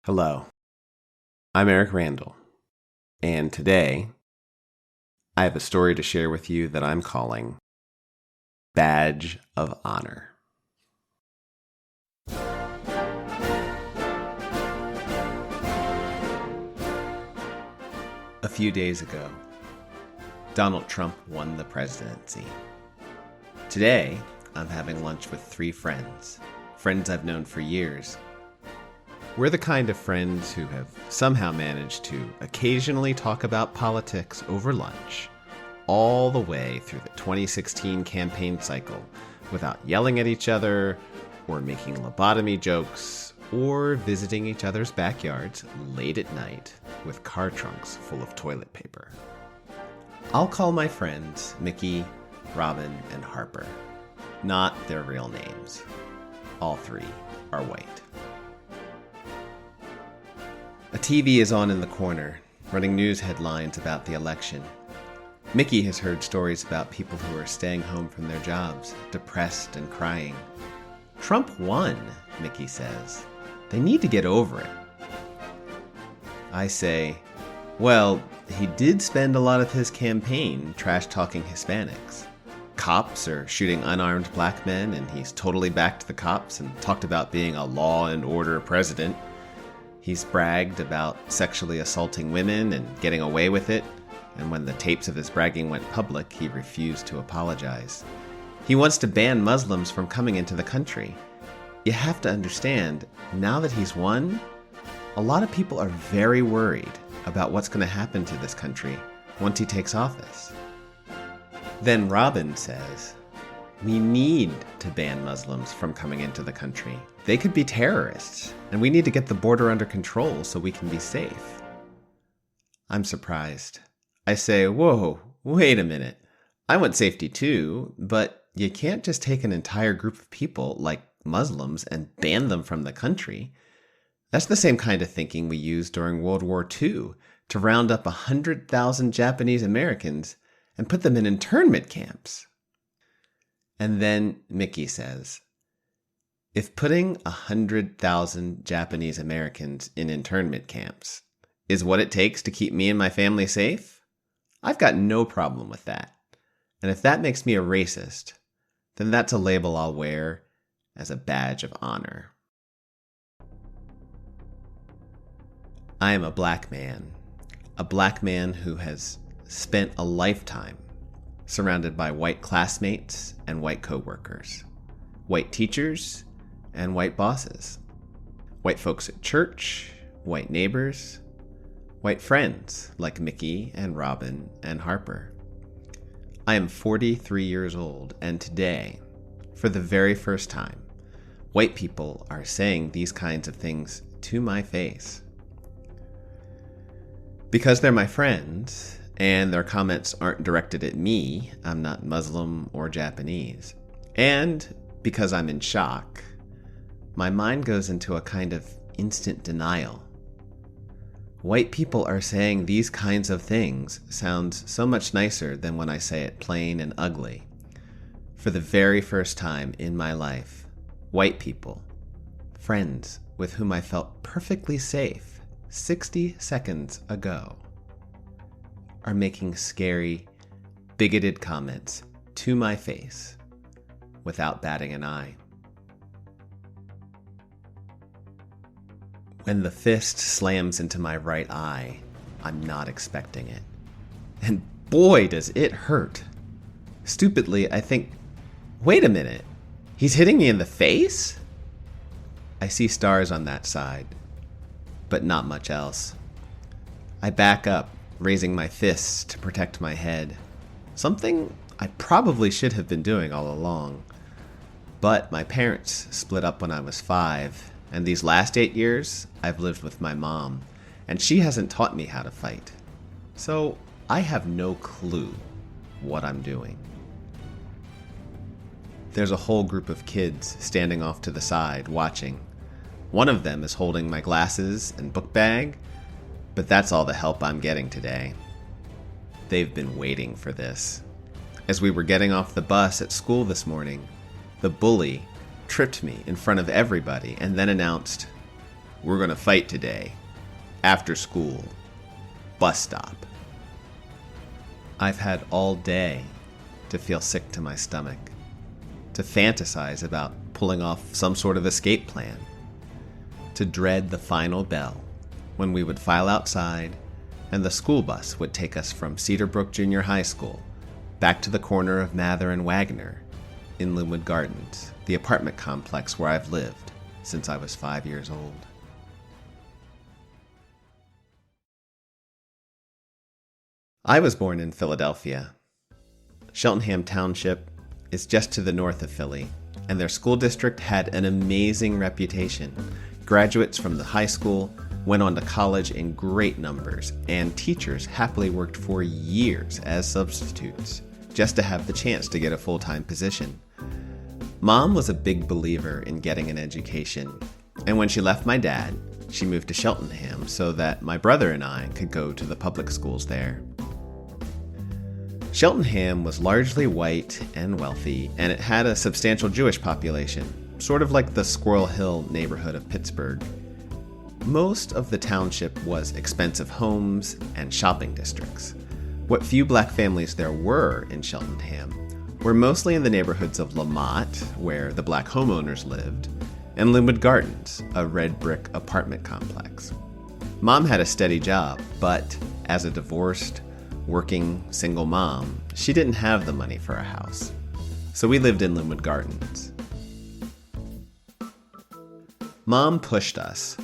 Hello, I'm Eric Randall, and today I have a story to share with you that I'm calling Badge of Honor. A few days ago, Donald Trump won the presidency. Today, I'm having lunch with 3 friends I've known for years. We're the kind of friends who have somehow managed to occasionally talk about politics over lunch, all the way through the 2016 campaign cycle, without yelling at each other, or making lobotomy jokes, or visiting each other's backyards late at night with car trunks full of toilet paper. I'll call my friends Mickey, Robin, and Harper. Not their real names. All 3 are white. A TV is on in the corner, running news headlines about the election. Mickey has heard stories about people who are staying home from their jobs, depressed and crying. Trump won, Mickey says. They need to get over it. I say, well, he did spend a lot of his campaign trash-talking Hispanics. Cops are shooting unarmed black men, and he's totally backed the cops and talked about being a law and order president. He's bragged about sexually assaulting women and getting away with it, and when the tapes of his bragging went public, he refused to apologize. He wants to ban Muslims from coming into the country. You have to understand, now that he's won, a lot of people are very worried about what's going to happen to this country once he takes office. Then Robin says, we need to ban Muslims from coming into the country. They could be terrorists, and we need to get the border under control so we can be safe. I'm surprised. I say, whoa, wait a minute. I want safety too, but you can't just take an entire group of people, like Muslims, and ban them from the country. That's the same kind of thinking we used during World War II to round up 100,000 Japanese Americans and put them in internment camps. And then Mickey says, if putting 100,000 Japanese Americans in internment camps is what it takes to keep me and my family safe, I've got no problem with that. And if that makes me a racist, then that's a label I'll wear as a badge of honor. I am a black man who has spent a lifetime surrounded by white classmates and white coworkers, white teachers and white bosses, white folks at church, white neighbors, white friends like Mickey and Robin and Harper. I am 43 years old, and today, for the very first time, white people are saying these kinds of things to my face. Because they're my friends, and their comments aren't directed at me, I'm not Muslim or Japanese, and because I'm in shock, my mind goes into a kind of instant denial. White people are saying these kinds of things sounds so much nicer than when I say it plain and ugly. For the very first time in my life, white people, friends with whom I felt perfectly safe 60 seconds ago, are making scary, bigoted comments to my face without batting an eye. When the fist slams into my right eye, I'm not expecting it. And boy, does it hurt. Stupidly, I think, wait a minute, he's hitting me in the face? I see stars on that side, but not much else. I back up, raising my fists to protect my head. Something I probably should have been doing all along. But my parents split up when I was 5, and these last 8 years, I've lived with my mom, and she hasn't taught me how to fight. So I have no clue what I'm doing. There's a whole group of kids standing off to the side, watching. One of them is holding my glasses and book bag, but that's all the help I'm getting today. They've been waiting for this. As we were getting off the bus at school this morning, the bully tripped me in front of everybody and then announced, We're gonna fight today. After school. Bus stop. I've had all day to feel sick to my stomach, to fantasize about pulling off some sort of escape plan, to dread the final bell when we would file outside and the school bus would take us from Cedarbrook Junior High School back to the corner of Mather and Wagner in Linwood Gardens, the apartment complex where I've lived since I was 5 years old. I was born in Philadelphia. Cheltenham Township is just to the north of Philly, and their school district had an amazing reputation. Graduates from the high school went on to college in great numbers, and teachers happily worked for years as substitutes just to have the chance to get a full-time position. Mom was a big believer in getting an education, and when she left my dad, she moved to Cheltenham so that my brother and I could go to the public schools there. Cheltenham was largely white and wealthy, and it had a substantial Jewish population, sort of like the Squirrel Hill neighborhood of Pittsburgh. Most of the township was expensive homes and shopping districts. What few black families there were in Cheltenham were mostly in the neighborhoods of Lamont, where the black homeowners lived, and Linwood Gardens, a red brick apartment complex. Mom had a steady job, but as a divorced, working single mom, she didn't have the money for a house. So we lived in Linwood Gardens. Mom pushed us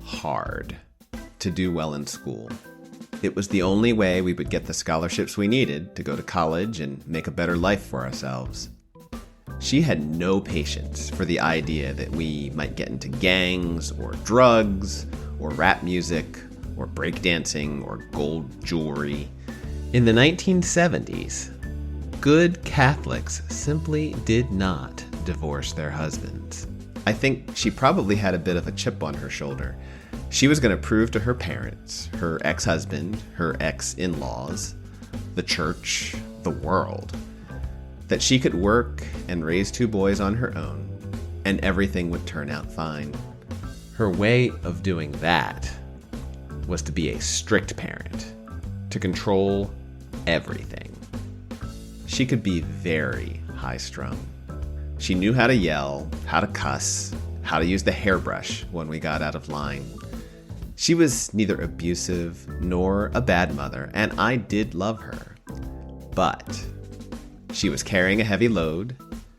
hard to do well in school. It was the only way we would get the scholarships we needed to go to college and make a better life for ourselves. She had no patience for the idea that we might get into gangs or drugs or rap music or breakdancing or gold jewelry. In the 1970s, good Catholics simply did not divorce their husbands. I think she probably had a bit of a chip on her shoulder. She was going to prove to her parents, her ex-husband, her ex-in-laws, the church, the world, that she could work and raise 2 boys on her own, and everything would turn out fine. Her way of doing that was to be a strict parent, to control everything. She could be very high-strung. She knew how to yell, how to cuss, how to use the hairbrush when we got out of line. She was neither abusive nor a bad mother, and I did love her. But she was carrying a heavy load,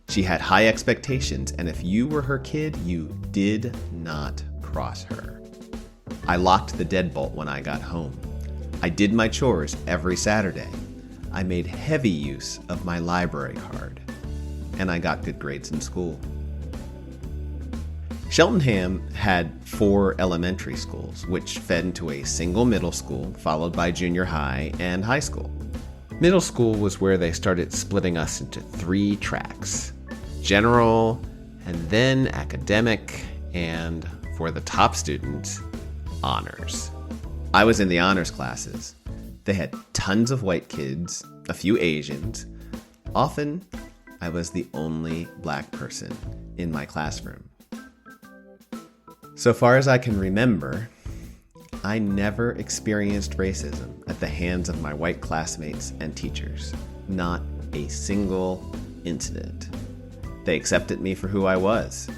she had high expectations, and if you were her kid, you did not cross her. I locked the deadbolt when I got home. I did my chores every Saturday. I made heavy use of my library card, and I got good grades in school. Cheltenham had 4 elementary schools, which fed into a single middle school, followed by junior high and high school. Middle school was where they started splitting us into 3 tracks: general, and then academic, and for the top students, honors. I was in the honors classes. They had tons of white kids, a few Asians. Often, I was the only black person in my classroom. So far as I can remember, I never experienced racism at the hands of my white classmates and teachers. Not a single incident. They accepted me for who I was,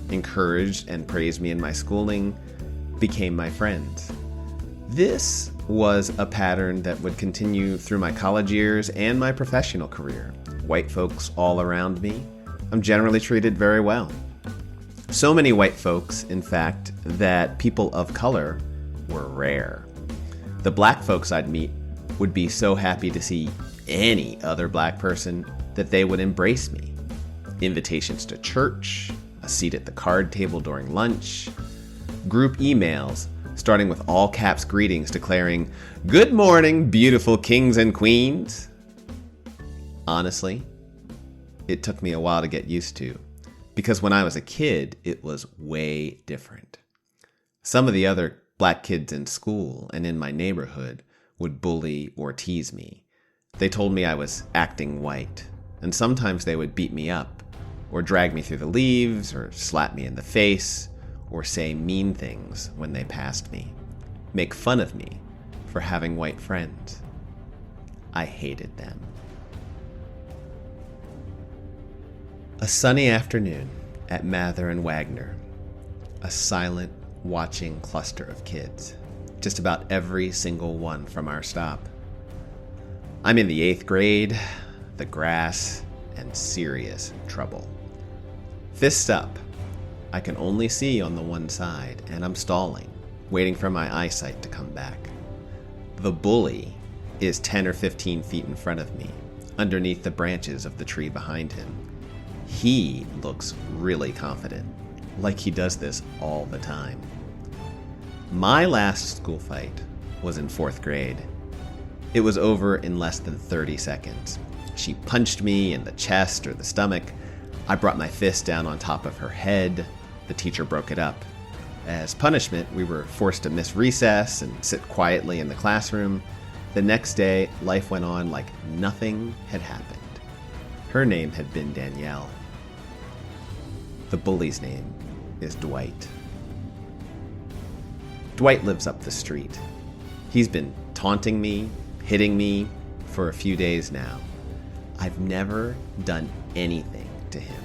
encouraged and praised me in my schooling, became my friends. This was a pattern that would continue through my college years and my professional career. White folks all around me. I'm generally treated very well. So many white folks, in fact, that people of color were rare. The black folks I'd meet would be so happy to see any other black person that they would embrace me. Invitations to church, a seat at the card table during lunch, group emails starting with all caps greetings declaring, "Good morning, beautiful kings and queens." Honestly, it took me a while to get used to, because when I was a kid, it was way different. Some of the other black kids in school and in my neighborhood would bully or tease me. They told me I was acting white, and sometimes they would beat me up, or drag me through the leaves, or slap me in the face, or say mean things when they passed me, make fun of me for having white friends. I hated them. A sunny afternoon at Mather and Wagner, a silent, watching cluster of kids, just about every single one from our stop. I'm in the 8th grade, the grass, and serious trouble. Fists up. I can only see on the one side, and I'm stalling, waiting for my eyesight to come back. The bully is 10 or 15 feet in front of me, underneath the branches of the tree behind him. He looks really confident, like he does this all the time. My last school fight was in 4th grade. It was over in less than 30 seconds. She punched me in the chest or the stomach. I brought my fist down on top of her head. The teacher broke it up. As punishment, we were forced to miss recess and sit quietly in the classroom. The next day, life went on like nothing had happened. Her name had been Danielle. The bully's name is Dwight. Dwight lives up the street. He's been taunting me, hitting me for a few days now. I've never done anything to him.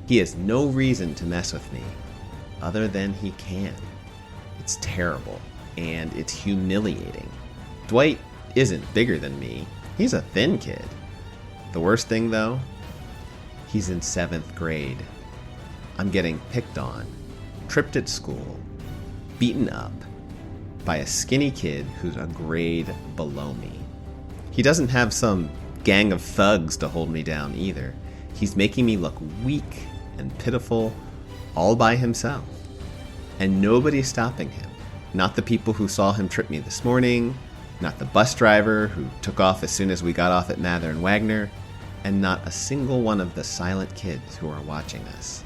He has no reason to mess with me other than he can. It's terrible and it's humiliating. Dwight isn't bigger than me. He's a thin kid. The worst thing though, he's in 7th grade. I'm getting picked on, tripped at school, beaten up by a skinny kid who's a grade below me. He doesn't have some gang of thugs to hold me down either. He's making me look weak and pitiful all by himself. And nobody's stopping him. Not the people who saw him trip me this morning, not the bus driver who took off as soon as we got off at Mather and Wagner, and not a single one of the silent kids who are watching us.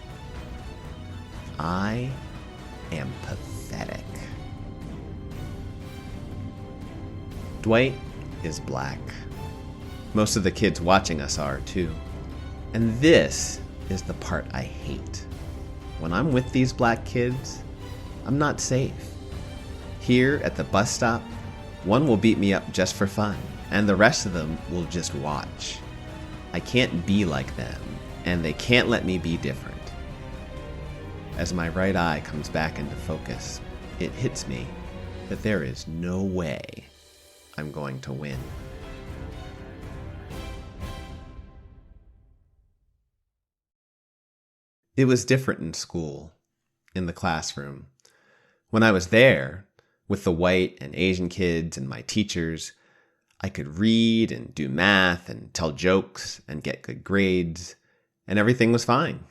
I am pathetic. Dwight is black. Most of the kids watching us are too. And this is the part I hate. When I'm with these black kids, I'm not safe. Here at the bus stop, one will beat me up just for fun, and the rest of them will just watch. I can't be like them, and they can't let me be different. As my right eye comes back into focus, it hits me that there is no way I'm going to win. It was different in school, in the classroom. When I was there, with the white and Asian kids and my teachers, I could read and do math and tell jokes and get good grades, and everything was fine.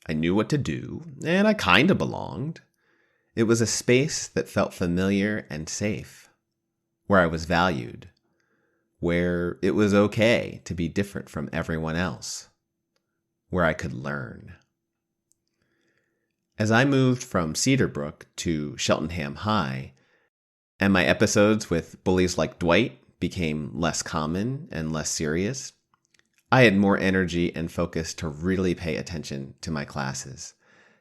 I knew what to do, and I kind of belonged. It was a space that felt familiar and safe, where I was valued, where it was okay to be different from everyone else, where I could learn. As I moved from Cedarbrook to Cheltenham High, and my episodes with bullies like Dwight became less common and less serious, I had more energy and focus to really pay attention to my classes: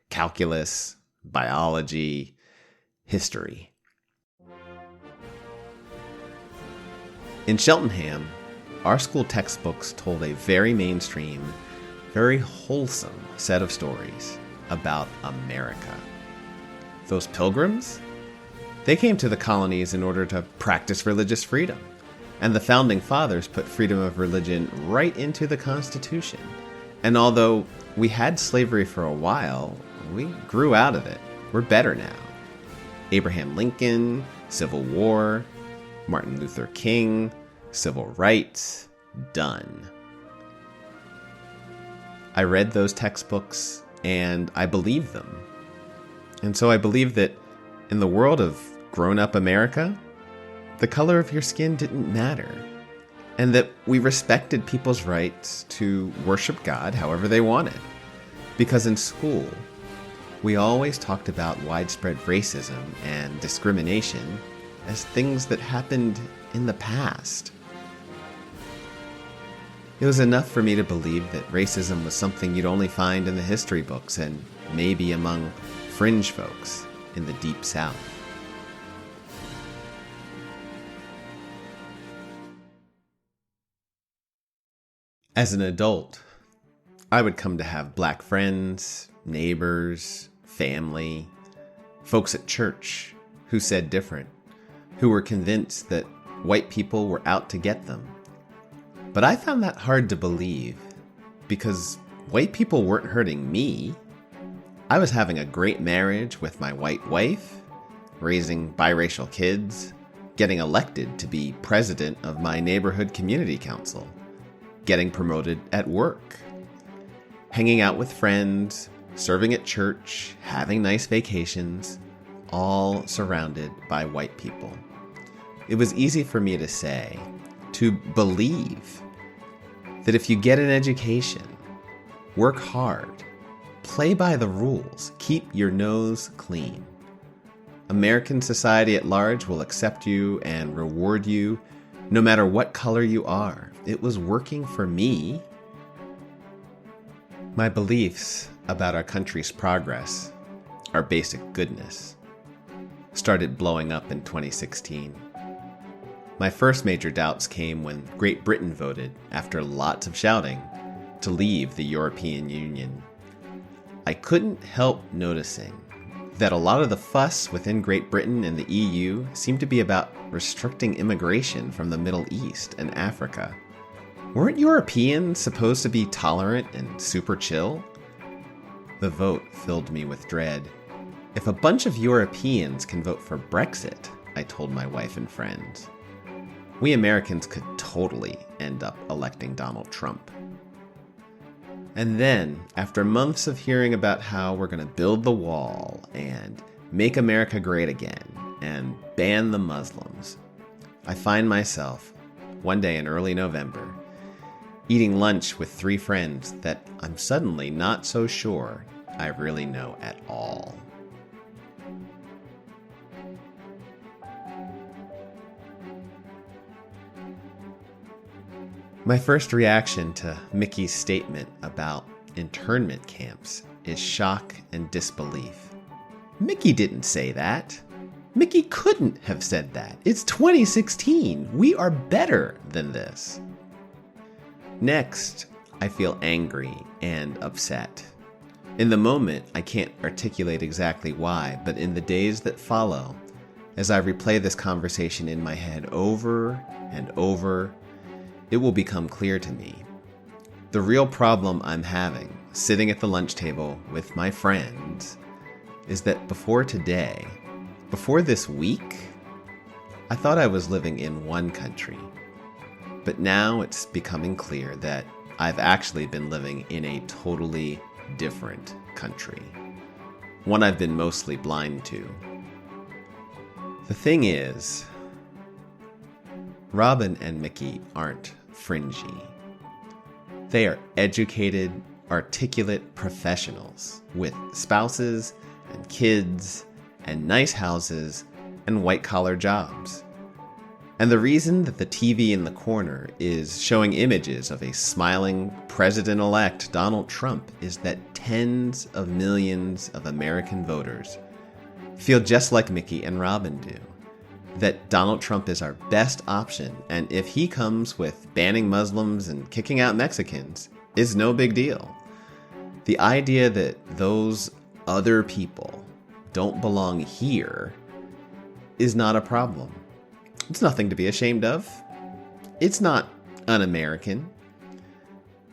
calculus, biology, history. In Cheltenham, our school textbooks told a very mainstream, very wholesome set of stories about America. Those pilgrims? They came to the colonies in order to practice religious freedom. And the founding fathers put freedom of religion right into the Constitution. And although we had slavery for a while, we grew out of it. We're better now. Abraham Lincoln, Civil War, Martin Luther King, civil rights, done. I read those textbooks and I believed them. And so I believe that in the world of grown-up America, the color of your skin didn't matter, and that we respected people's rights to worship God however they wanted. Because in school, we always talked about widespread racism and discrimination as things that happened in the past. It was enough for me to believe that racism was something you'd only find in the history books and maybe among fringe folks in the Deep South. As an adult, I would come to have black friends, neighbors, family, folks at church who said different, who were convinced that white people were out to get them. But I found that hard to believe because white people weren't hurting me. I was having a great marriage with my white wife, raising biracial kids, getting elected to be president of my neighborhood community council, getting promoted at work, hanging out with friends, serving at church, having nice vacations, all surrounded by white people. It was easy for me to say, to believe, that if you get an education, work hard, play by the rules, keep your nose clean, American society at large will accept you and reward you no matter what color you are. It was working for me. My beliefs about our country's progress, our basic goodness, started blowing up in 2016. My first major doubts came when Great Britain voted, after lots of shouting, to leave the European Union. I couldn't help noticing that a lot of the fuss within Great Britain and the EU seemed to be about restricting immigration from the Middle East and Africa. Weren't Europeans supposed to be tolerant and super chill? The vote filled me with dread. If a bunch of Europeans can vote for Brexit, I told my wife and friends, we Americans could totally end up electing Donald Trump. And then, after months of hearing about how we're going to build the wall and make America great again and ban the Muslims, I find myself, one day in early November, eating lunch with 3 friends that I'm suddenly not so sure I really know at all. My first reaction to Mickey's statement about internment camps is shock and disbelief. Mickey didn't say that. Mickey couldn't have said that. It's 2016. We are better than this. Next, I feel angry and upset. In the moment, I can't articulate exactly why, but in the days that follow, as I replay this conversation in my head over and over, it will become clear to me. The real problem I'm having, sitting at the lunch table with my friends, is that before today, before this week, I thought I was living in one country. But now it's becoming clear that I've actually been living in a totally different country. One I've been mostly blind to. The thing is, Robin and Mickey aren't fringy. They are educated, articulate professionals with spouses and kids and nice houses and white-collar jobs. And the reason that the TV in the corner is showing images of a smiling president-elect Donald Trump is that tens of millions of American voters feel just like Mickey and Robin do. That Donald Trump is our best option, and if he comes with banning Muslims and kicking out Mexicans, is no big deal. The idea that those other people don't belong here is not a problem. It's nothing to be ashamed of. It's not un-American.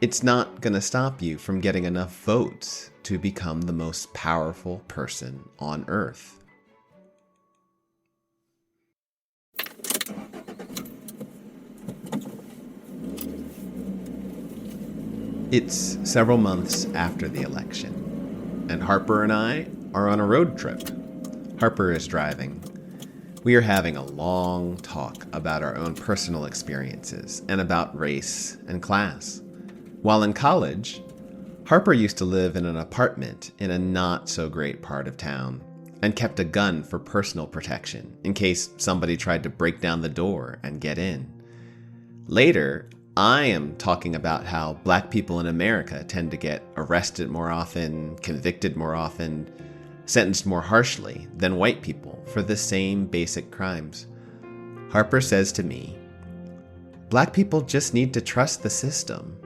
It's not going to stop you from getting enough votes to become the most powerful person on Earth. It's several months after the election, and Harper and I are on a road trip. Harper is driving. We are having a long talk about our own personal experiences and about race and class. While in college, Harper used to live in an apartment in a not-so-great part of town and kept a gun for personal protection in case somebody tried to break down the door and get in. Later, I am talking about how black people in America tend to get arrested more often, convicted more often, sentenced more harshly than white people for the same basic crimes. Harper says to me, "Black people just need to trust the system."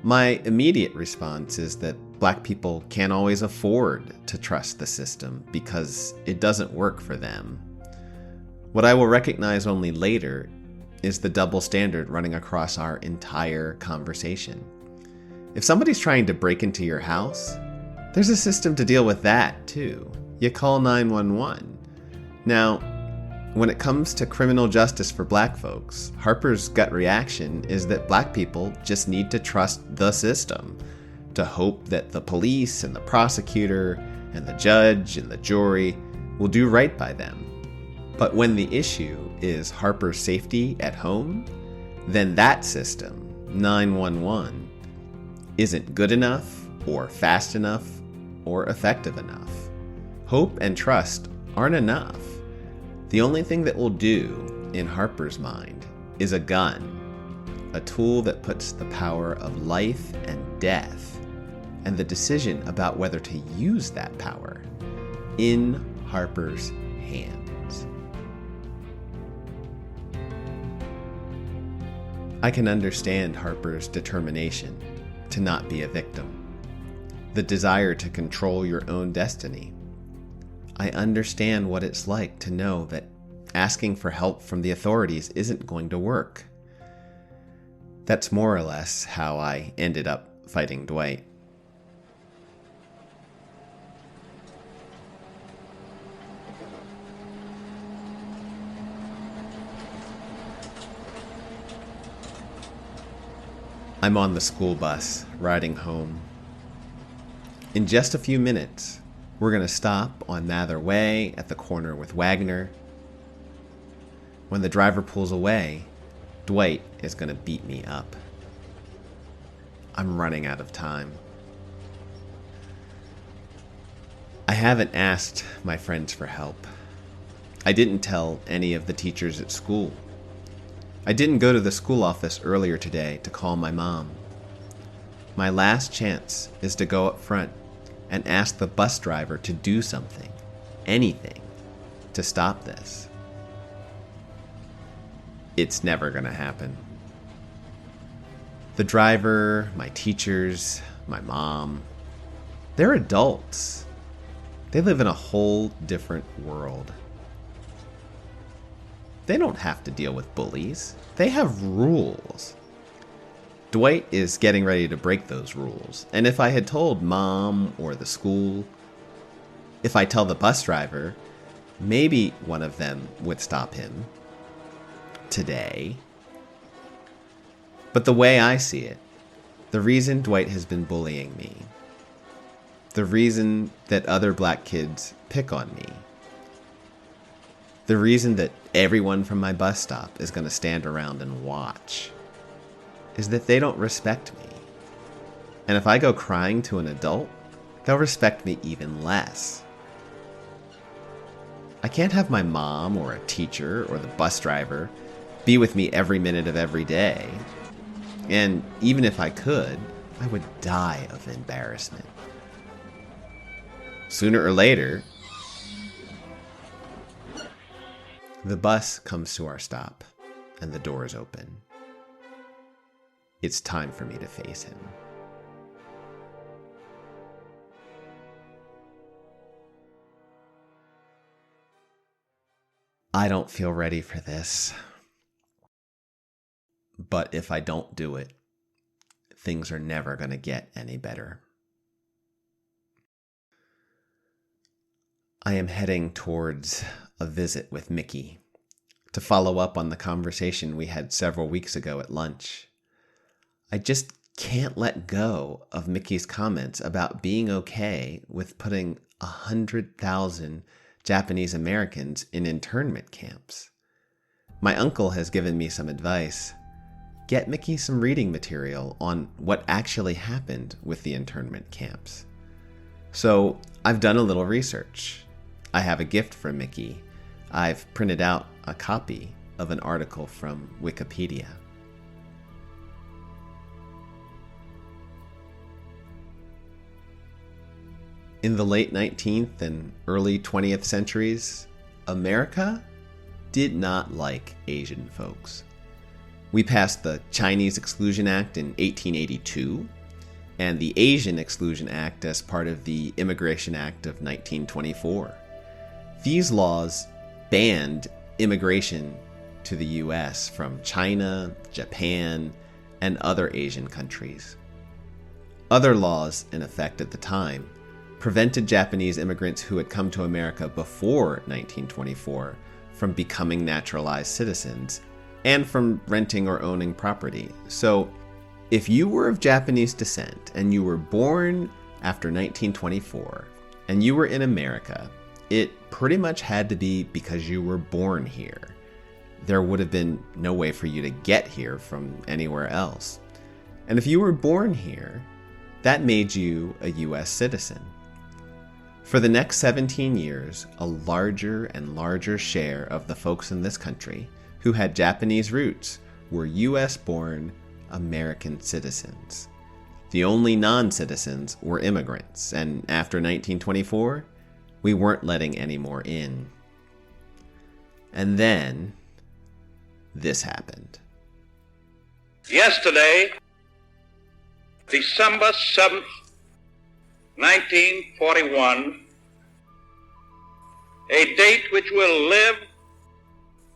My immediate response is that Black people can't always afford to trust the system because it doesn't work for them. What I will recognize only later is the double standard running across our entire conversation. If somebody's trying to break into your house, there's a system to deal with that too. You call 911. Now, when it comes to criminal justice for Black folks, Harper's gut reaction is that Black people just need to trust the system, to hope that the police and the prosecutor and the judge and the jury will do right by them. But when the issue is Harper's safety at home, then that system, 911, isn't good enough or fast enough or effective enough. Hope and trust aren't enough. The only thing that will do, in Harper's mind, is a gun, a tool that puts the power of life and death and the decision about whether to use that power in Harper's hands. I can understand Harper's determination to not be a victim, the desire to control your own destiny. I understand what it's like to know that asking for help from the authorities isn't going to work. That's more or less how I ended up fighting Dwight. I'm on the school bus, riding home. In just a few minutes, we're going to stop on Mather Way at the corner with Wagner. When the driver pulls away, Dwight is going to beat me up. I'm running out of time. I haven't asked my friends for help. I didn't tell any of the teachers at school. I didn't go to the school office earlier today to call my mom. My last chance is to go up front and ask the bus driver to do something, anything, to stop this. It's never going to happen. The driver, my teachers, my mom, they're adults. They live in a whole different world. They don't have to deal with bullies. They have rules. Dwight is getting ready to break those rules. And if I had told Mom or the school, if I tell the bus driver, maybe one of them would stop him today. But the way I see it, the reason Dwight has been bullying me, the reason that other Black kids pick on me, the reason that everyone from my bus stop is going to stand around and watch is that they don't respect me. And if I go crying to an adult, they'll respect me even less. I can't have my mom or a teacher or the bus driver be with me every minute of every day. And even if I could, I would die of embarrassment. Sooner or later, the bus comes to our stop, and the doors open. It's time for me to face him. I don't feel ready for this. But if I don't do it, things are never going to get any better. I am heading towards a visit with Mickey to follow up on the conversation we had several weeks ago at lunch. I just can't let go of Mickey's comments about being okay with putting 100,000 Japanese Americans in internment camps. My uncle has given me some advice. Get Mickey some reading material on what actually happened with the internment camps. So I've done a little research. I have a gift for Mickey. I've printed out a copy of an article from Wikipedia. In the late 19th and early 20th centuries, America did not like Asian folks. We passed the Chinese Exclusion Act in 1882 and the Asian Exclusion Act as part of the Immigration Act of 1924. These laws banned immigration to the U.S. from China, Japan, and other Asian countries. Other laws in effect at the time prevented Japanese immigrants who had come to America before 1924 from becoming naturalized citizens and from renting or owning property. So, if you were of Japanese descent and you were born after 1924 and you were in America, it pretty much had to be because you were born here. There would have been no way for you to get here from anywhere else. And if you were born here, that made you a U.S. citizen. For the next 17 years, a larger and larger share of the folks in this country who had Japanese roots were U.S.-born American citizens. The only non-citizens were immigrants, and after 1924, we weren't letting any more in. And then, this happened. Yesterday, December 7th, 1941, a date which will live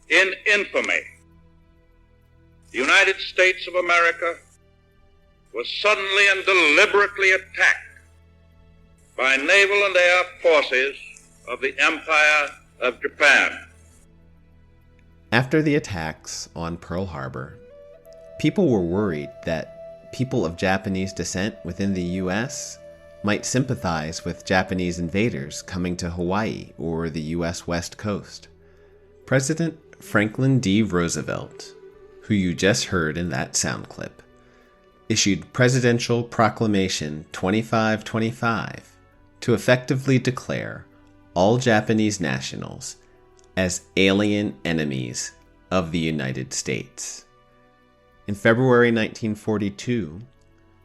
in infamy. The United States of America was suddenly and deliberately attacked by naval and air forces of the Empire of Japan. After the attacks on Pearl Harbor, people were worried that people of Japanese descent within the U.S. might sympathize with Japanese invaders coming to Hawaii or the U.S. West Coast. President Franklin D. Roosevelt, who you just heard in that sound clip, issued Presidential Proclamation 2525 to effectively declare all Japanese nationals as alien enemies of the United States. In February 1942,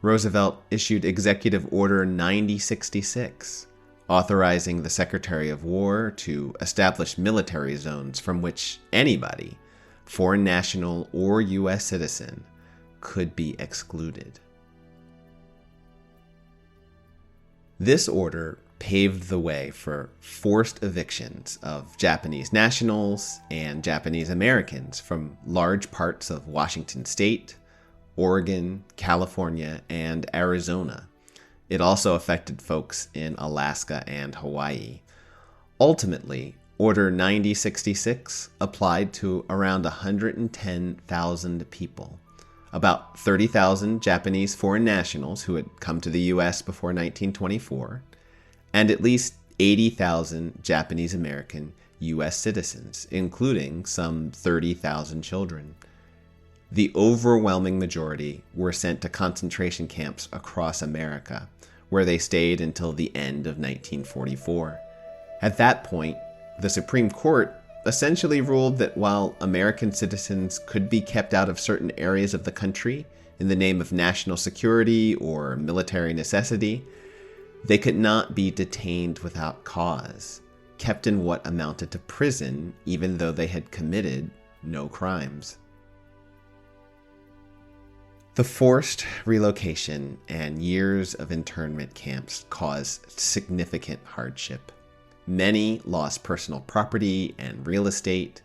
Roosevelt issued Executive Order 9066, authorizing the Secretary of War to establish military zones from which anybody, foreign national or U.S. citizen, could be excluded. This order paved the way for forced evictions of Japanese nationals and Japanese Americans from large parts of Washington State, Oregon, California, and Arizona. It also affected folks in Alaska and Hawaii. Ultimately, Order 9066 applied to around 110,000 people, about 30,000 Japanese foreign nationals who had come to the U.S. before 1924, and at least 80,000 Japanese American U.S. citizens, including some 30,000 children. The overwhelming majority were sent to concentration camps across America, where they stayed until the end of 1944. At that point, the Supreme Court essentially ruled that while American citizens could be kept out of certain areas of the country in the name of national security or military necessity, they could not be detained without cause, kept in what amounted to prison even though they had committed no crimes. The forced relocation and years of internment camps caused significant hardship. Many lost personal property and real estate.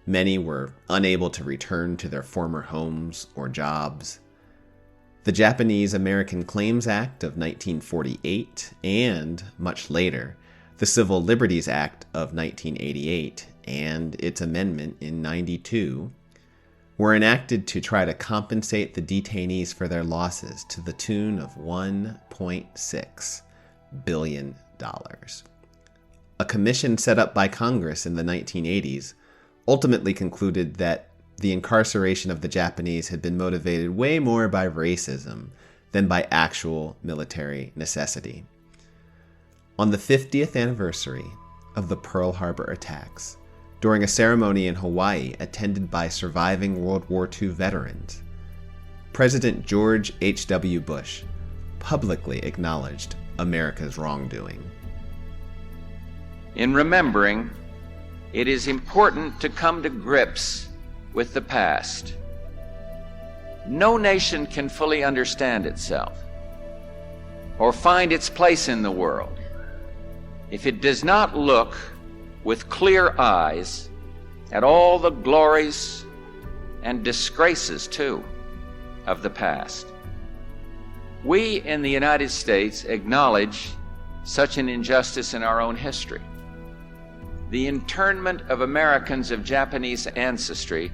Many were unable to return to their former homes or jobs. The Japanese American Claims Act of 1948 and, much later, the Civil Liberties Act of 1988 and its amendment in 92 were enacted to try to compensate the detainees for their losses to the tune of $1.6 billion. A commission set up by Congress in the 1980s ultimately concluded that the incarceration of the Japanese had been motivated way more by racism than by actual military necessity. On the 50th anniversary of the Pearl Harbor attacks, during a ceremony in Hawaii attended by surviving World War II veterans, President George H.W. Bush publicly acknowledged America's wrongdoing. In remembering, it is important to come to grips with the past. No nation can fully understand itself or find its place in the world if it does not look with clear eyes at all the glories and disgraces, too, of the past. We in the United States acknowledge such an injustice in our own history. The internment of Americans of Japanese ancestry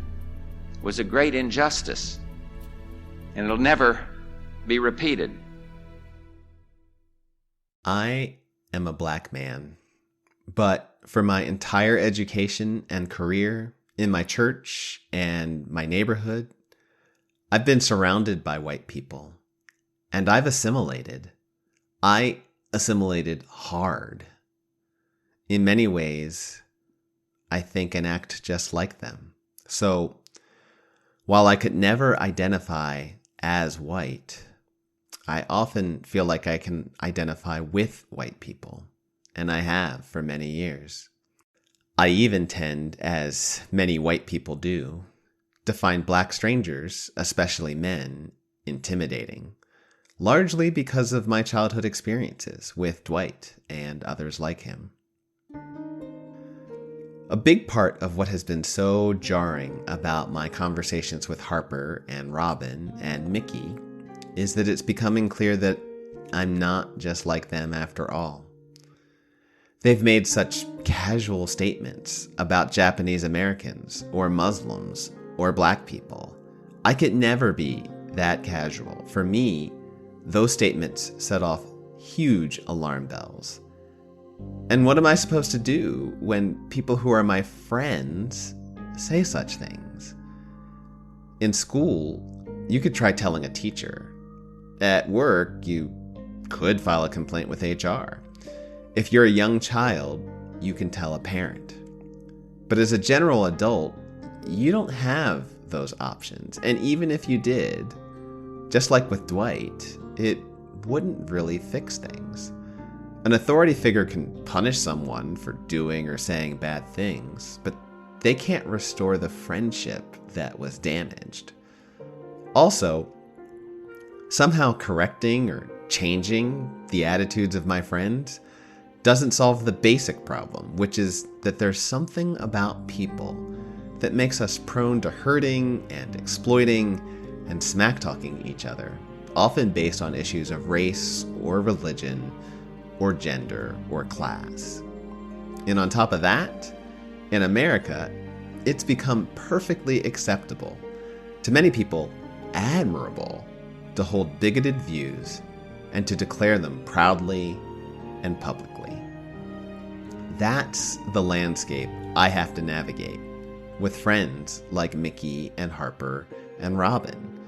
was a great injustice, and it'll never be repeated. I am a black man, but for my entire education and career in my church and my neighborhood, I've been surrounded by white people, and I've assimilated. I assimilated hard. In many ways, I think and act just like them. So, while I could never identify as white, I often feel like I can identify with white people, and I have for many years. I even tend, as many white people do, to find black strangers, especially men, intimidating, largely because of my childhood experiences with Dwight and others like him. A big part of what has been so jarring about my conversations with Harper and Robin and Mickey is that it's becoming clear that I'm not just like them after all. They've made such casual statements about Japanese Americans or Muslims or black people. I could never be that casual. For me, those statements set off huge alarm bells. And what am I supposed to do when people who are my friends say such things? In school, you could try telling a teacher. At work, you could file a complaint with HR. If you're a young child, you can tell a parent. But as a general adult, you don't have those options. And even if you did, just like with Dwight, it wouldn't really fix things. An authority figure can punish someone for doing or saying bad things, but they can't restore the friendship that was damaged. Also, somehow correcting or changing the attitudes of my friends doesn't solve the basic problem, which is that there's something about people that makes us prone to hurting and exploiting and smack-talking each other, often based on issues of race or religion or gender or class. And on top of that, in America, it's become perfectly acceptable, to many people admirable, to hold bigoted views and to declare them proudly and publicly. That's the landscape I have to navigate with friends like Mickey and Harper and Robin.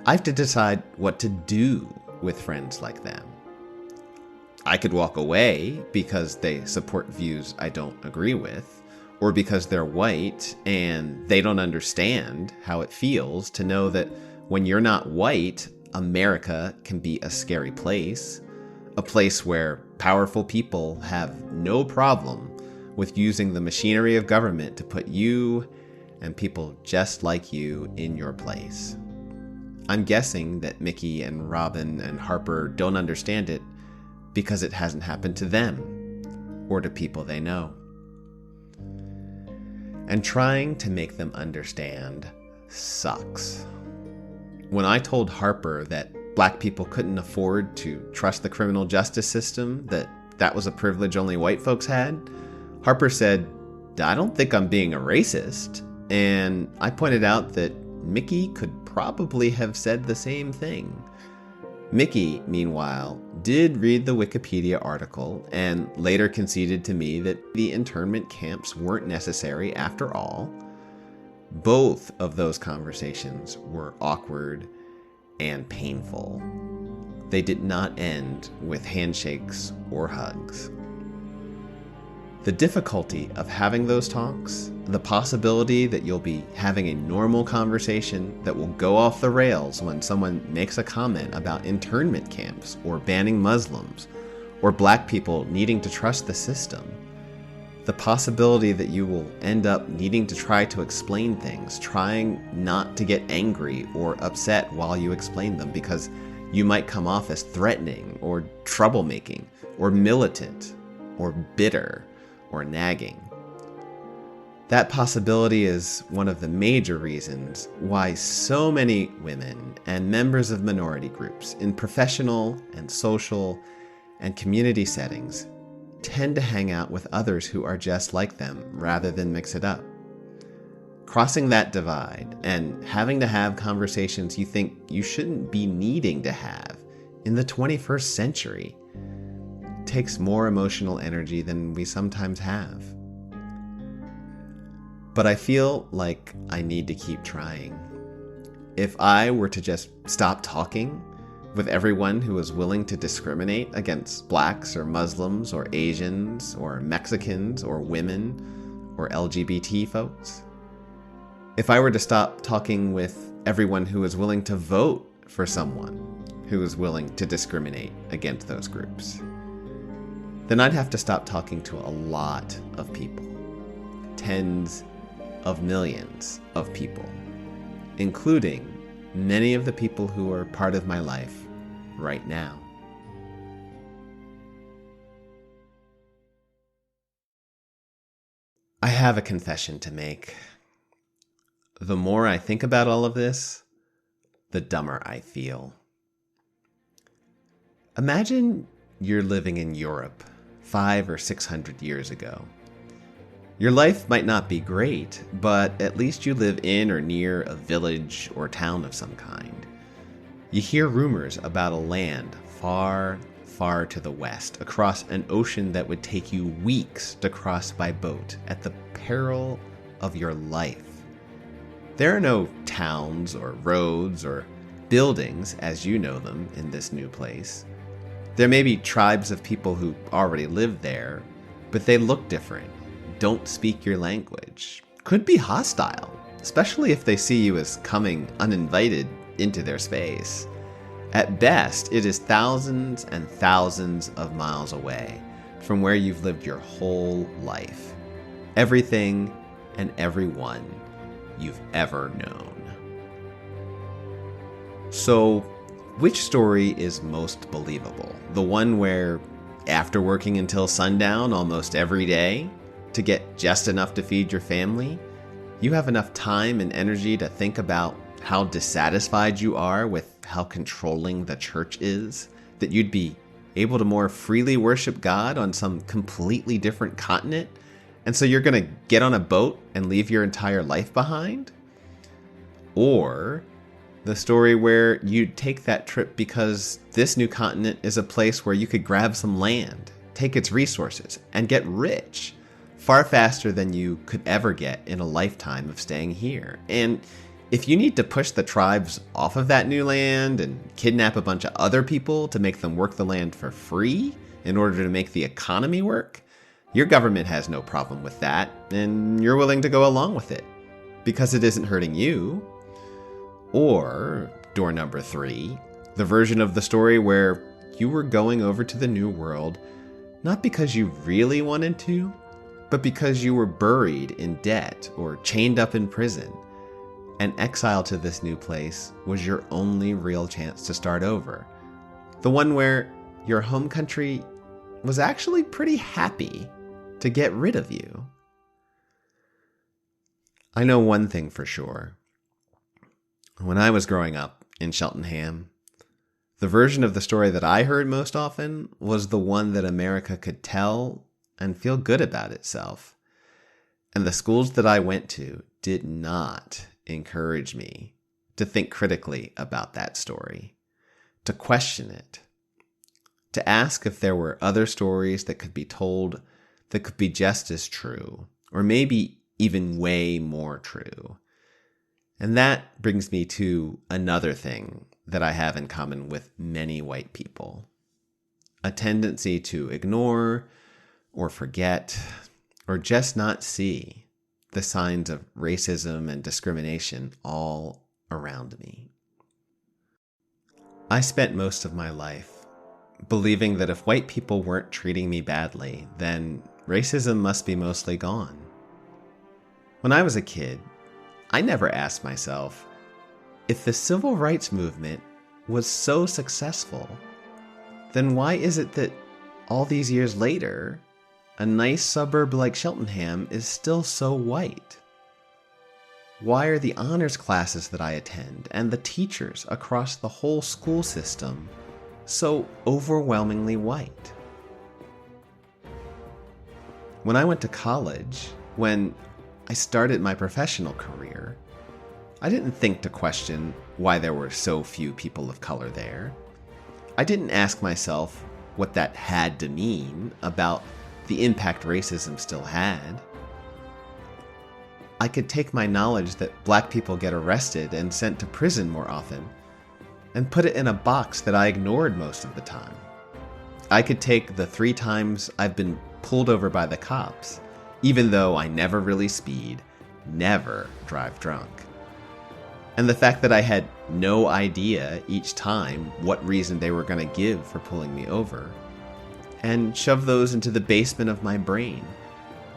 I have to decide what to do with friends like them. I could walk away because they support views I don't agree with, or because they're white and they don't understand how it feels to know that when you're not white, America can be a scary place, a place where powerful people have no problem with using the machinery of government to put you and people just like you in your place. I'm guessing that Mickey and Robin and Harper don't understand it because it hasn't happened to them or to people they know. And trying to make them understand sucks. When I told Harper that black people couldn't afford to trust the criminal justice system, that was a privilege only white folks had, Harper said, "I don't think I'm being a racist." And I pointed out that Mickey could probably have said the same thing. Mickey, meanwhile, did read the Wikipedia article and later conceded to me that the internment camps weren't necessary after all. Both of those conversations were awkward and painful. They did not end with handshakes or hugs. The difficulty of having those talks, the possibility that you'll be having a normal conversation that will go off the rails when someone makes a comment about internment camps or banning Muslims or black people needing to trust the system. The possibility that you will end up needing to try to explain things, trying not to get angry or upset while you explain them because you might come off as threatening or troublemaking or militant or bitter or nagging. That possibility is one of the major reasons why so many women and members of minority groups in professional and social and community settings tend to hang out with others who are just like them rather than mix it up. Crossing that divide and having to have conversations you think you shouldn't be needing to have in the 21st century takes more emotional energy than we sometimes have. But I feel like I need to keep trying. If I were to just stop talking with everyone who is willing to discriminate against blacks or Muslims or Asians or Mexicans or women or LGBT folks, if I were to stop talking with everyone who is willing to vote for someone who is willing to discriminate against those groups, then I'd have to stop talking to a lot of people, tens of millions of people, including many of the people who are part of my life right now. I have a confession to make. The more I think about all of this, the dumber I feel. Imagine you're living in Europe 500 or 600 years ago. Your life might not be great, but at least you live in or near a village or town of some kind. You hear rumors about a land far, far to the west, across an ocean that would take you weeks to cross by boat at the peril of your life. There are no towns or roads or buildings as you know them in this new place. There may be tribes of people who already live there, but they look different, don't speak your language, could be hostile, especially if they see you as coming uninvited into their space. At best, it is thousands and thousands of miles away from where you've lived your whole life. Everything and everyone you've ever known. So, which story is most believable? The one where, after working until sundown almost every day to get just enough to feed your family, you have enough time and energy to think about how dissatisfied you are with how controlling the church is, that you'd be able to more freely worship God on some completely different continent, and so you're going to get on a boat and leave your entire life behind? Or the story where you'd take that trip because this new continent is a place where you could grab some land, take its resources, and get rich far faster than you could ever get in a lifetime of staying here. And if you need to push the tribes off of that new land and kidnap a bunch of other people to make them work the land for free in order to make the economy work, your government has no problem with that, and you're willing to go along with it because it isn't hurting you. Or, door number 3, the version of the story where you were going over to the New World not because you really wanted to, but because you were buried in debt or chained up in prison. And exile to this new place was your only real chance to start over. The one where your home country was actually pretty happy to get rid of you. I know one thing for sure. When I was growing up in Cheltenham, the version of the story that I heard most often was the one that America could tell and feel good about itself. And the schools that I went to did not encourage me to think critically about that story, to question it, to ask if there were other stories that could be told that could be just as true, or maybe even way more true. And that brings me to another thing that I have in common with many white people. A tendency to ignore or forget or just not see the signs of racism and discrimination all around me. I spent most of my life believing that if white people weren't treating me badly, then racism must be mostly gone. When I was a kid, I never asked myself, if the civil rights movement was so successful, then why is it that all these years later, a nice suburb like Cheltenham is still so white? Why are the honors classes that I attend and the teachers across the whole school system so overwhelmingly white? When I went to college, when I started my professional career, I didn't think to question why there were so few people of color there. I didn't ask myself what that had to mean about the impact racism still had. I could take my knowledge that black people get arrested and sent to prison more often and put it in a box that I ignored most of the time. I could take the 3 times I've been pulled over by the cops, even though I never really speed, never drive drunk, and the fact that I had no idea each time what reason they were going to give for pulling me over, and shove those into the basement of my brain,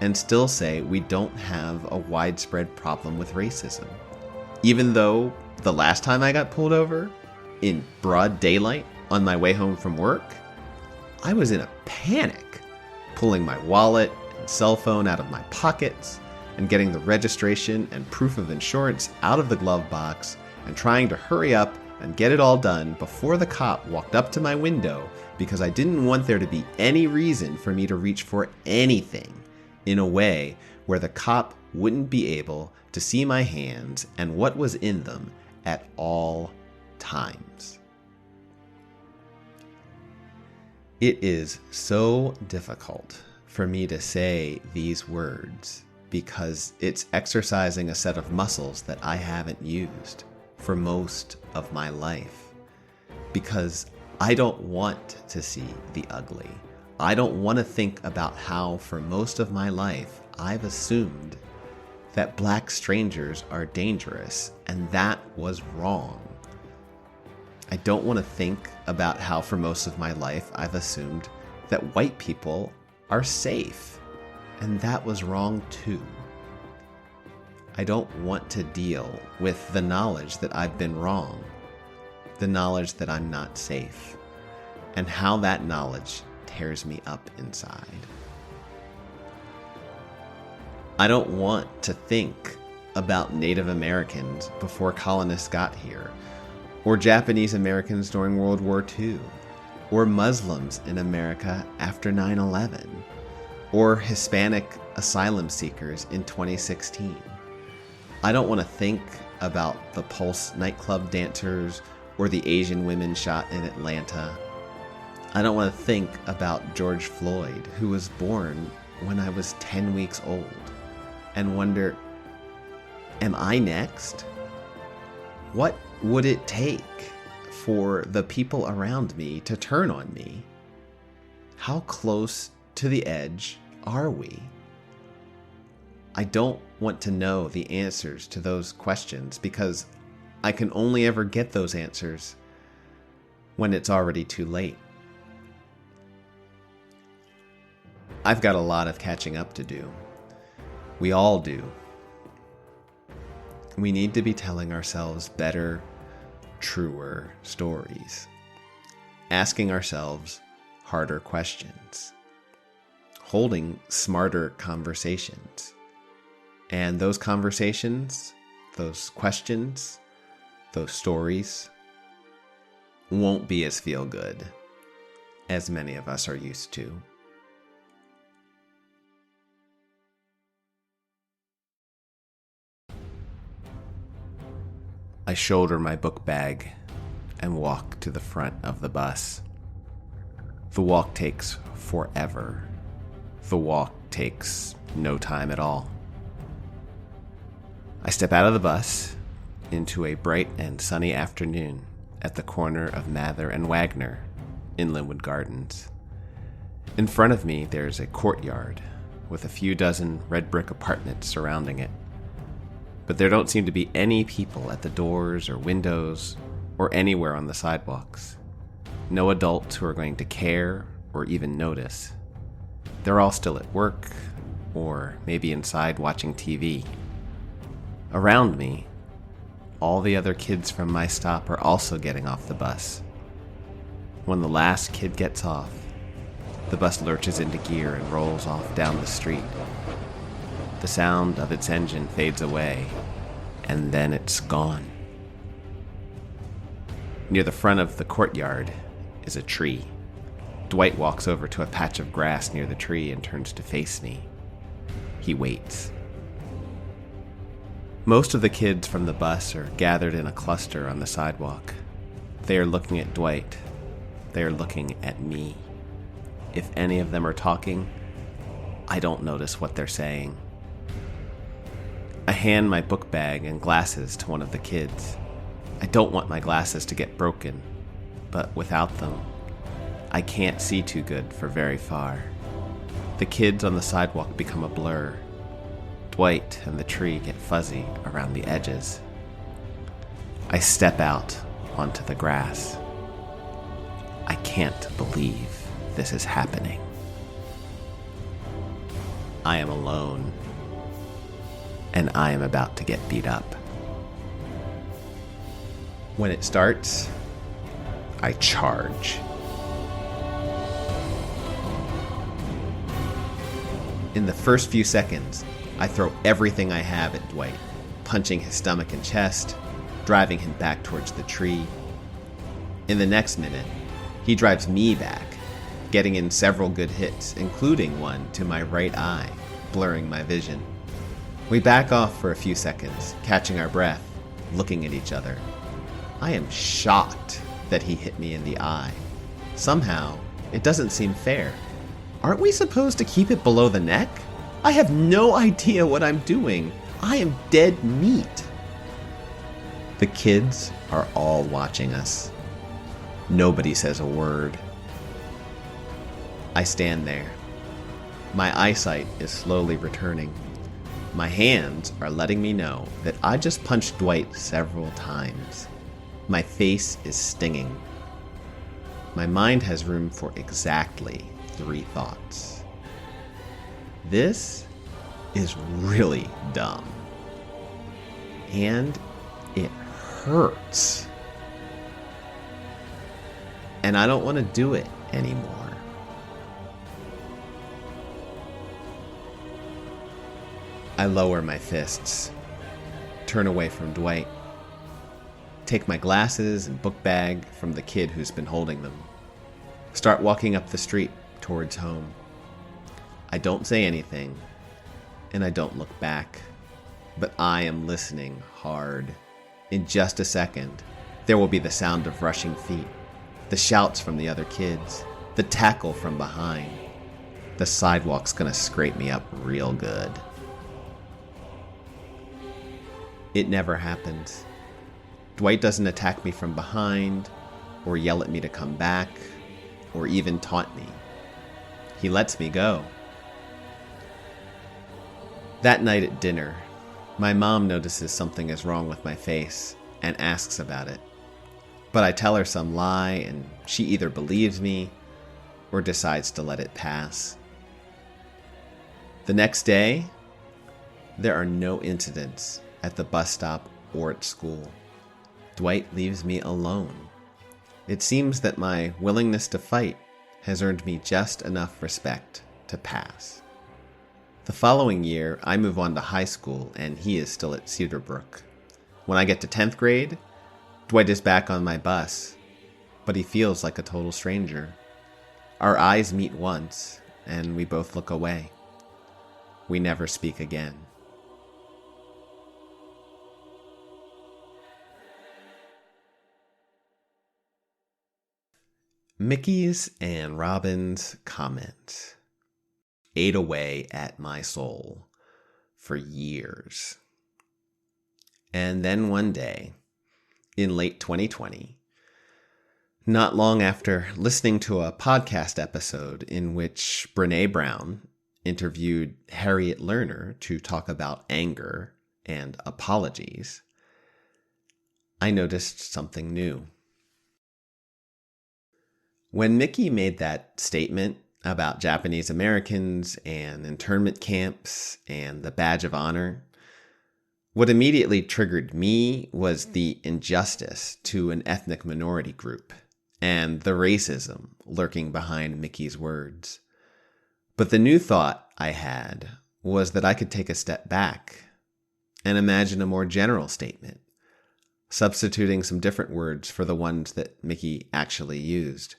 and still say we don't have a widespread problem with racism. Even though the last time I got pulled over, in broad daylight on my way home from work, I was in a panic, pulling my wallet and cell phone out of my pockets, and getting the registration and proof of insurance out of the glove box, and trying to hurry up and get it all done before the cop walked up to my window, because I didn't want there to be any reason for me to reach for anything in a way where the cop wouldn't be able to see my hands and what was in them at all times. It is so difficult for me to say these words because it's exercising a set of muscles that I haven't used for most of my life. Because I don't want to see the ugly. I don't want to think about how, for most of my life, I've assumed that black strangers are dangerous, and that was wrong. I don't want to think about how, for most of my life, I've assumed that white people are safe, and that was wrong too. I don't want to deal with the knowledge that I've been wrong, the knowledge that I'm not safe, and how that knowledge tears me up inside. I don't want to think about Native Americans before colonists got here, or Japanese Americans during World War II, or Muslims in America after 9/11, or Hispanic asylum seekers in 2016. I don't want to think about the Pulse nightclub dancers or the Asian women shot in Atlanta. I don't want to think about George Floyd, who was born when I was 10 weeks old, and wonder, am I next? What would it take for the people around me to turn on me? How close to the edge are we? I don't want to know the answers to those questions because I can only ever get those answers when it's already too late. I've got a lot of catching up to do. We all do. We need to be telling ourselves better, truer stories, asking ourselves harder questions, holding smarter conversations. And those conversations, those questions, those stories won't be as feel good as many of us are used to. I shoulder my book bag and walk to the front of the bus. The walk takes forever. The walk takes no time at all. I step out of the bus into a bright and sunny afternoon at the corner of Mather and Wagner in Linwood Gardens. In front of me, there's a courtyard with a few dozen red brick apartments surrounding it. But there don't seem to be any people at the doors or windows or anywhere on the sidewalks. No adults who are going to care or even notice. They're all still at work or maybe inside watching TV. Around me, all the other kids from my stop are also getting off the bus. When the last kid gets off, the bus lurches into gear and rolls off down the street. The sound of its engine fades away, and then it's gone. Near the front of the courtyard is a tree. Dwight walks over to a patch of grass near the tree and turns to face me. He waits. Most of the kids from the bus are gathered in a cluster on the sidewalk. They are looking at Dwight. They are looking at me. If any of them are talking, I don't notice what they're saying. I hand my book bag and glasses to one of the kids. I don't want my glasses to get broken, but without them, I can't see too good for very far. The kids on the sidewalk become a blur. Dwight and the tree get fuzzy around the edges. I step out onto the grass. I can't believe this is happening. I am alone, and I am about to get beat up. When it starts, I charge. In the first few seconds, I throw everything I have at Dwight, punching his stomach and chest, driving him back towards the tree. In the next minute, he drives me back, getting in several good hits, including one to my right eye, blurring my vision. We back off for a few seconds, catching our breath, looking at each other. I am shocked that he hit me in the eye. Somehow, it doesn't seem fair. Aren't we supposed to keep it below the neck? I have no idea what I'm doing. I am dead meat. The kids are all watching us. Nobody says a word. I stand there. My eyesight is slowly returning. My hands are letting me know that I just punched Dwight several times. My face is stinging. My mind has room for exactly 3 thoughts. This is really dumb. And it hurts. And I don't want to do it anymore. I lower my fists, turn away from Dwight, take my glasses and book bag from the kid who's been holding them, start walking up the street towards home. I don't say anything, and I don't look back, but I am listening hard. In just a second, there will be the sound of rushing feet, the shouts from the other kids, the tackle from behind. The sidewalk's gonna scrape me up real good. It never happens. Dwight doesn't attack me from behind, or yell at me to come back, or even taunt me. He lets me go. That night at dinner, my mom notices something is wrong with my face and asks about it. But I tell her some lie, and she either believes me or decides to let it pass. The next day, there are no incidents at the bus stop or at school. Dwight leaves me alone. It seems that my willingness to fight has earned me just enough respect to pass. The following year, I move on to high school, and he is still at Cedarbrook. When I get to 10th grade, Dwight is back on my bus, but he feels like a total stranger. Our eyes meet once, and we both look away. We never speak again. Mickey's and Robin's comments ate away at my soul for years. And then one day, in late 2020, not long after listening to a podcast episode in which Brene Brown interviewed Harriet Lerner to talk about anger and apologies, I noticed something new. When Mickey made that statement about Japanese Americans and internment camps and the badge of honor, what immediately triggered me was the injustice to an ethnic minority group and the racism lurking behind Mickey's words. But the new thought I had was that I could take a step back and imagine a more general statement, substituting some different words for the ones that Mickey actually used.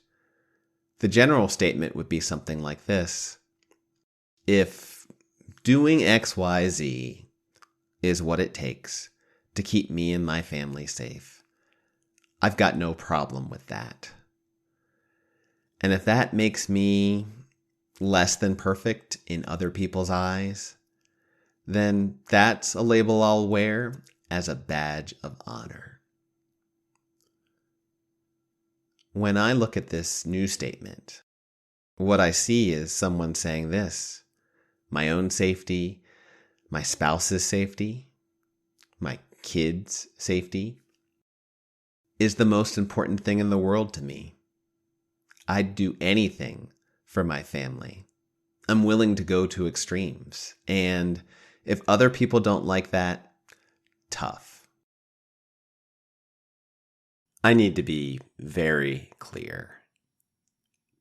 The general statement would be something like this: if doing XYZ is what it takes to keep me and my family safe, I've got no problem with that. And if that makes me less than perfect in other people's eyes, then that's a label I'll wear as a badge of honor. When I look at this new statement, what I see is someone saying this: my own safety, my spouse's safety, my kids' safety is the most important thing in the world to me. I'd do anything for my family. I'm willing to go to extremes. And if other people don't like that, tough. I need to be very clear.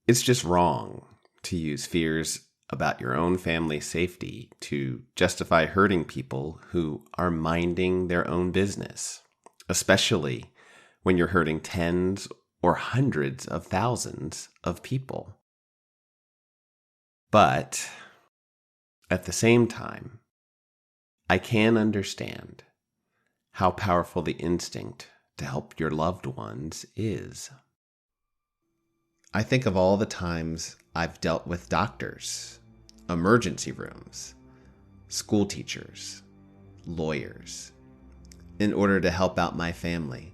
It's just wrong to use fears about your own family's safety to justify hurting people who are minding their own business, especially when you're hurting tens or hundreds of thousands of people. But at the same time, I can understand how powerful the instinct to help your loved ones is. I think of all the times I've dealt with doctors, emergency rooms, school teachers, lawyers, in order to help out my family.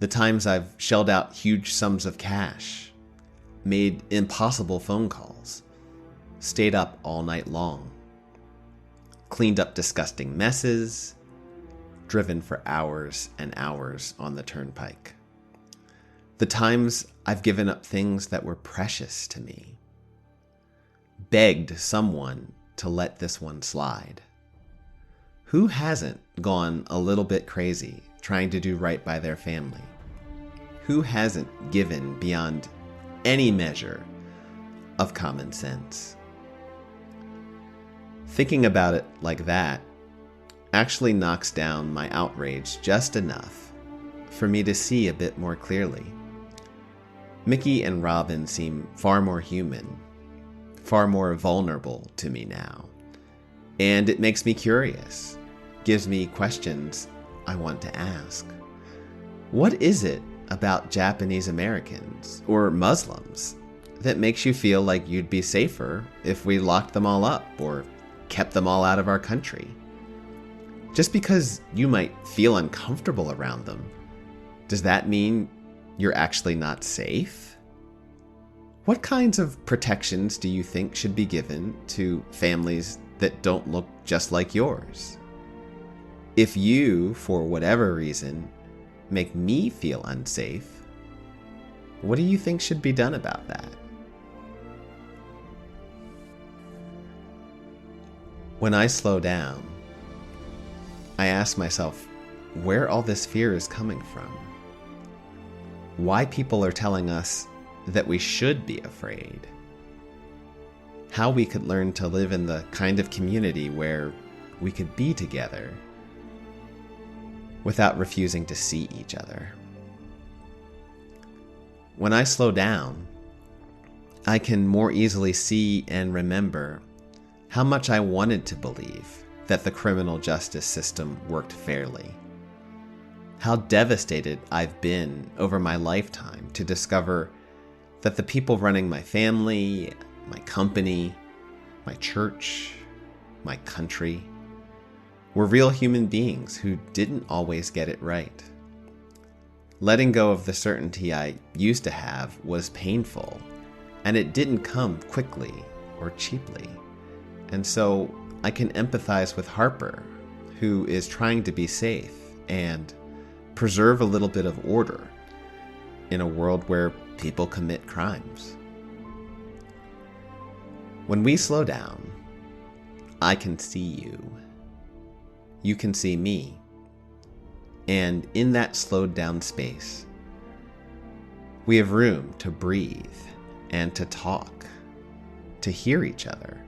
The times I've shelled out huge sums of cash, made impossible phone calls, stayed up all night long, cleaned up disgusting messes, driven for hours and hours on the turnpike. The times I've given up things that were precious to me, begged someone to let this one slide. Who hasn't gone a little bit crazy trying to do right by their family? Who hasn't given beyond any measure of common sense? Thinking about it like that actually knocks down my outrage just enough for me to see a bit more clearly. Mickey and Robin seem far more human, far more vulnerable to me now, and it makes me curious, gives me questions I want to ask. What is it about Japanese Americans or Muslims that makes you feel like you'd be safer if we locked them all up or kept them all out of our country? Just because you might feel uncomfortable around them, does that mean you're actually not safe? What kinds of protections do you think should be given to families that don't look just like yours? If you, for whatever reason, make me feel unsafe, what do you think should be done about that? When I slow down, I ask myself where all this fear is coming from. Why people are telling us that we should be afraid. How we could learn to live in the kind of community where we could be together without refusing to see each other. When I slow down, I can more easily see and remember how much I wanted to believe that the criminal justice system worked fairly. How devastated I've been over my lifetime to discover that the people running my family, my company, my church, my country, were real human beings who didn't always get it right. Letting go of the certainty I used to have was painful, and it didn't come quickly or cheaply. And so I can empathize with Harper, who is trying to be safe and preserve a little bit of order in a world where people commit crimes. When we slow down, I can see you. You can see me. And in that slowed down space, we have room to breathe and to talk, to hear each other,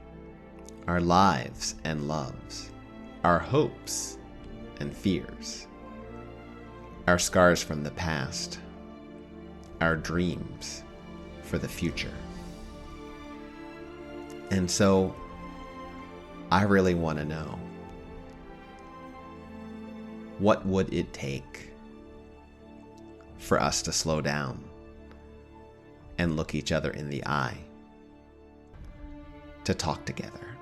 our lives and loves, our hopes and fears, our scars from the past, our dreams for the future. And so, I really want to know, what would it take for us to slow down and look each other in the eye, to talk together?